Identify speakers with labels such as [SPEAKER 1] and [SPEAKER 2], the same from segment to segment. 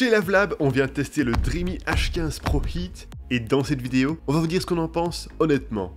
[SPEAKER 1] Chez Lavelab, on vient de tester le Dreamy H15 Pro Heat, et dans cette vidéo, on va vous dire ce qu'on en pense honnêtement.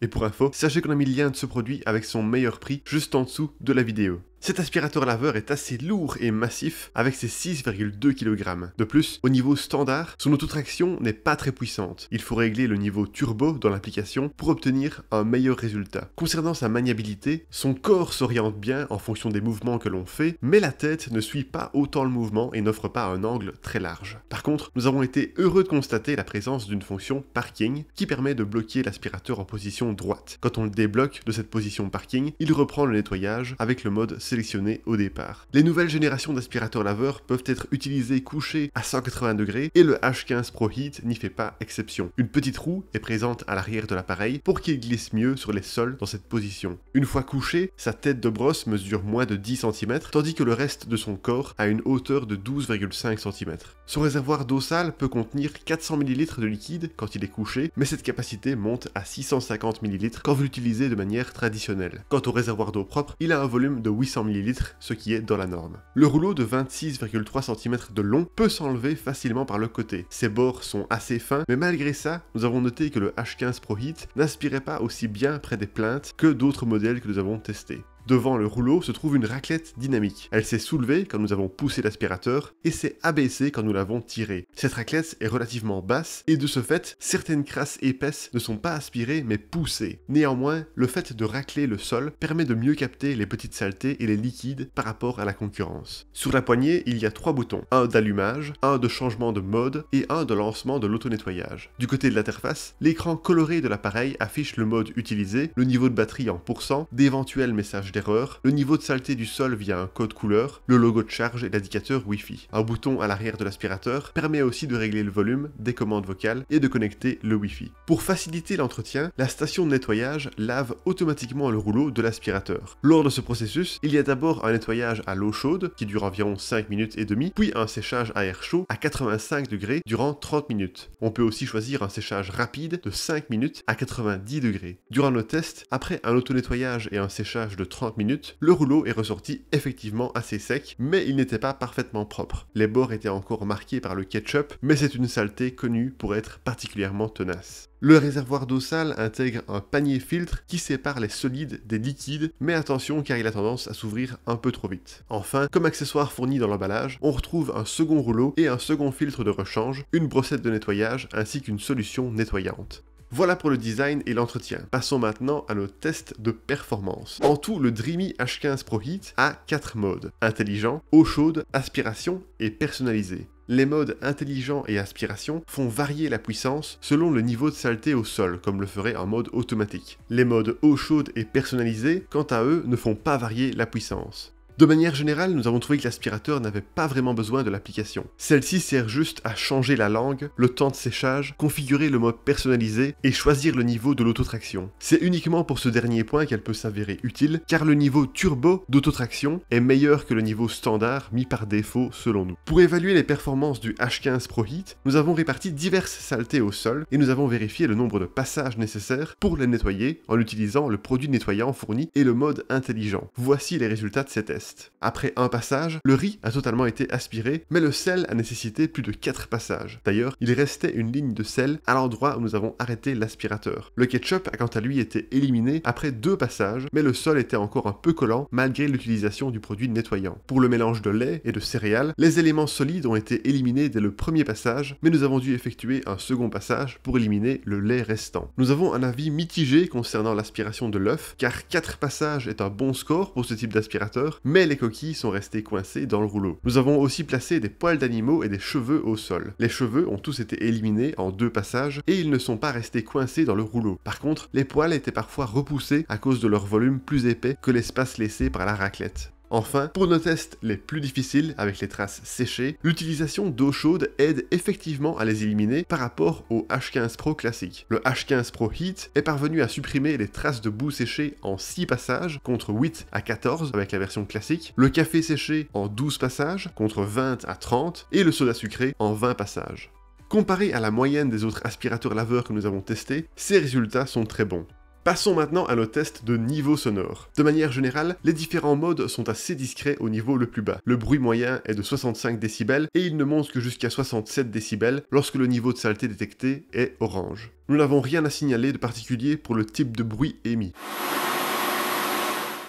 [SPEAKER 1] Et pour info, sachez qu'on a mis le lien de ce produit avec son meilleur prix juste en dessous de la vidéo. Cet aspirateur laveur est assez lourd et massif avec ses 6,2 kg. De plus, au niveau standard, son autotraction n'est pas très puissante. Il faut régler le niveau turbo dans l'application pour obtenir un meilleur résultat. Concernant sa maniabilité, son corps s'oriente bien en fonction des mouvements que l'on fait, mais la tête ne suit pas autant le mouvement et n'offre pas un angle très large. Par contre, nous avons été heureux de constater la présence d'une fonction parking qui permet de bloquer l'aspirateur en position droite. Quand on le débloque de cette position parking, il reprend le nettoyage avec le mode sélectionné au départ. Les nouvelles générations d'aspirateurs laveurs peuvent être utilisées couchées à 180 degrés et le H15 Pro Heat n'y fait pas exception. Une petite roue est présente à l'arrière de l'appareil pour qu'il glisse mieux sur les sols dans cette position. Une fois couché, sa tête de brosse mesure moins de 10 cm, tandis que le reste de son corps a une hauteur de 12,5 cm. Son réservoir d'eau sale peut contenir 400 ml de liquide quand il est couché, mais cette capacité monte à 650 ml quand vous l'utilisez de manière traditionnelle. Quant au réservoir d'eau propre, il a un volume de 800 ml, ce qui est dans la norme. Le rouleau de 26,3 cm de long peut s'enlever facilement par le côté. Ses bords sont assez fins, mais malgré ça, nous avons noté que le H15 Pro Heat n'aspirait pas aussi bien près des plaintes que d'autres modèles que nous avons testés. Devant le rouleau se trouve une raclette dynamique. Elle s'est soulevée quand nous avons poussé l'aspirateur et s'est abaissée quand nous l'avons tiré. Cette raclette est relativement basse et de ce fait, certaines crasses épaisses ne sont pas aspirées mais poussées. Néanmoins, le fait de racler le sol permet de mieux capter les petites saletés et les liquides par rapport à la concurrence. Sur la poignée, il y a 3 boutons. Un d'allumage, un de changement de mode et un de lancement de l'auto-nettoyage. Du côté de l'interface, l'écran coloré de l'appareil affiche le mode utilisé, le niveau de batterie en pourcent, d'éventuels messages d'erreur, le niveau de saleté du sol via un code couleur, le logo de charge et l'indicateur Wi-Fi. Un bouton à l'arrière de l'aspirateur permet aussi de régler le volume, des commandes vocales et de connecter le Wi-Fi. Pour faciliter l'entretien, la station de nettoyage lave automatiquement le rouleau de l'aspirateur. Lors de ce processus, il y a d'abord un nettoyage à l'eau chaude qui dure environ 5 minutes et demie, puis un séchage à air chaud à 85 degrés durant 30 minutes. On peut aussi choisir un séchage rapide de 5 minutes à 90 degrés. Durant nos tests, après un auto-nettoyage et un séchage de 30 minutes, le rouleau est ressorti effectivement assez sec, mais il n'était pas parfaitement propre. Les bords étaient encore marqués par le ketchup, mais c'est une saleté connue pour être particulièrement tenace. Le réservoir d'eau sale intègre un panier filtre qui sépare les solides des liquides, mais attention car il a tendance à s'ouvrir un peu trop vite. Enfin, comme accessoire fourni dans l'emballage, on retrouve un second rouleau et un second filtre de rechange, une brossette de nettoyage ainsi qu'une solution nettoyante. Voilà pour le design et l'entretien. Passons maintenant à nos tests de performance. En tout, le Dreamy H15 Pro Heat a 4 modes. Intelligent, eau chaude, aspiration et personnalisé. Les modes intelligent et aspiration font varier la puissance selon le niveau de saleté au sol, comme le ferait un mode automatique. Les modes eau chaude et personnalisé, quant à eux, ne font pas varier la puissance. De manière générale, nous avons trouvé que l'aspirateur n'avait pas vraiment besoin de l'application. Celle-ci sert juste à changer la langue, le temps de séchage, configurer le mode personnalisé et choisir le niveau de l'autotraction. C'est uniquement pour ce dernier point qu'elle peut s'avérer utile, car le niveau turbo d'autotraction est meilleur que le niveau standard mis par défaut selon nous. Pour évaluer les performances du H15 Pro Heat, nous avons réparti diverses saletés au sol et nous avons vérifié le nombre de passages nécessaires pour les nettoyer en utilisant le produit nettoyant fourni et le mode intelligent. Voici les résultats de ces tests. Après un passage, le riz a totalement été aspiré, mais le sel a nécessité plus de 4 passages. D'ailleurs, il restait une ligne de sel à l'endroit où nous avons arrêté l'aspirateur. Le ketchup a quant à lui été éliminé après 2 passages, mais le sol était encore un peu collant malgré l'utilisation du produit nettoyant. Pour le mélange de lait et de céréales, les éléments solides ont été éliminés dès le premier passage, mais nous avons dû effectuer un second passage pour éliminer le lait restant. Nous avons un avis mitigé concernant l'aspiration de l'œuf, car 4 passages est un bon score pour ce type d'aspirateur, mais les coquilles sont restées coincées dans le rouleau. Nous avons aussi placé des poils d'animaux et des cheveux au sol. Les cheveux ont tous été éliminés en 2 passages et ils ne sont pas restés coincés dans le rouleau. Par contre, les poils étaient parfois repoussés à cause de leur volume plus épais que l'espace laissé par la raclette. Enfin, pour nos tests les plus difficiles avec les traces séchées, l'utilisation d'eau chaude aide effectivement à les éliminer par rapport au H15 Pro classique. Le H15 Pro Heat est parvenu à supprimer les traces de boue séchée en 6 passages contre 8 à 14 avec la version classique, le café séché en 12 passages contre 20 à 30 et le soda sucré en 20 passages. Comparé à la moyenne des autres aspirateurs laveurs que nous avons testés, ces résultats sont très bons. Passons maintenant à nos tests de niveau sonore. De manière générale, les différents modes sont assez discrets au niveau le plus bas. Le bruit moyen est de 65 décibels et il ne monte que jusqu'à 67 décibels lorsque le niveau de saleté détecté est orange. Nous n'avons rien à signaler de particulier pour le type de bruit émis.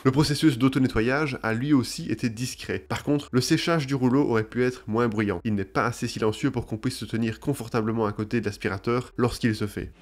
[SPEAKER 1] Le processus d'auto-nettoyage a lui aussi été discret. Par contre, le séchage du rouleau aurait pu être moins bruyant. Il n'est pas assez silencieux pour qu'on puisse se tenir confortablement à côté de l'aspirateur lorsqu'il se fait.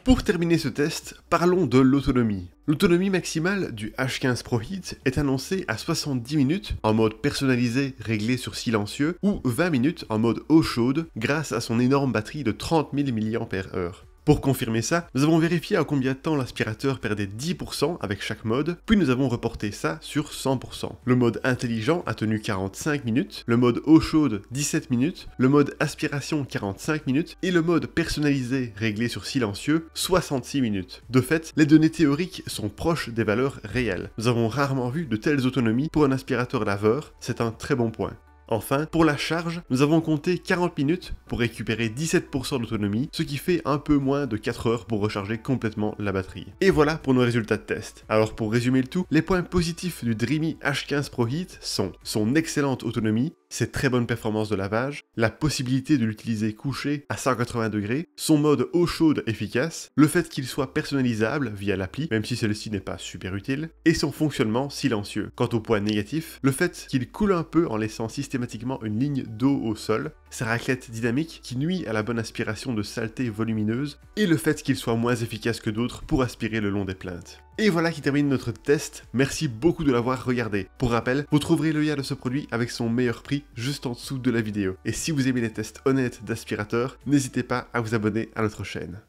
[SPEAKER 1] Pour terminer ce test, parlons de l'autonomie. L'autonomie maximale du H15 Pro Heat est annoncée à 70 minutes en mode personnalisé réglé sur silencieux ou 20 minutes en mode eau chaude grâce à son énorme batterie de 30 000 mAh. Pour confirmer ça, nous avons vérifié à combien de temps l'aspirateur perdait 10% avec chaque mode, puis nous avons reporté ça sur 100%. Le mode intelligent a tenu 45 minutes, le mode eau chaude 17 minutes, le mode aspiration 45 minutes et le mode personnalisé réglé sur silencieux 66 minutes. De fait, les données théoriques sont proches des valeurs réelles. Nous avons rarement vu de telles autonomies pour un aspirateur laveur, c'est un très bon point. Enfin, pour la charge, nous avons compté 40 minutes pour récupérer 17% d'autonomie, ce qui fait un peu moins de 4 heures pour recharger complètement la batterie. Et voilà pour nos résultats de test. Alors pour résumer le tout, les points positifs du Dreamy H15 Pro Heat sont son excellente autonomie, ses très bonnes performances de lavage, la possibilité de l'utiliser couché à 180 degrés, son mode eau chaude efficace, le fait qu'il soit personnalisable via l'appli, même si celle-ci n'est pas super utile, et son fonctionnement silencieux. Quant au point négatif, le fait qu'il coule un peu en laissant systématiquement une ligne d'eau au sol, sa raclette dynamique qui nuit à la bonne aspiration de saleté volumineuse, et le fait qu'il soit moins efficace que d'autres pour aspirer le long des plaintes. Et voilà qui termine notre test, merci beaucoup de l'avoir regardé. Pour rappel, vous trouverez le lien de ce produit avec son meilleur prix juste en dessous de la vidéo. Et si vous aimez les tests honnêtes d'aspirateurs, n'hésitez pas à vous abonner à notre chaîne.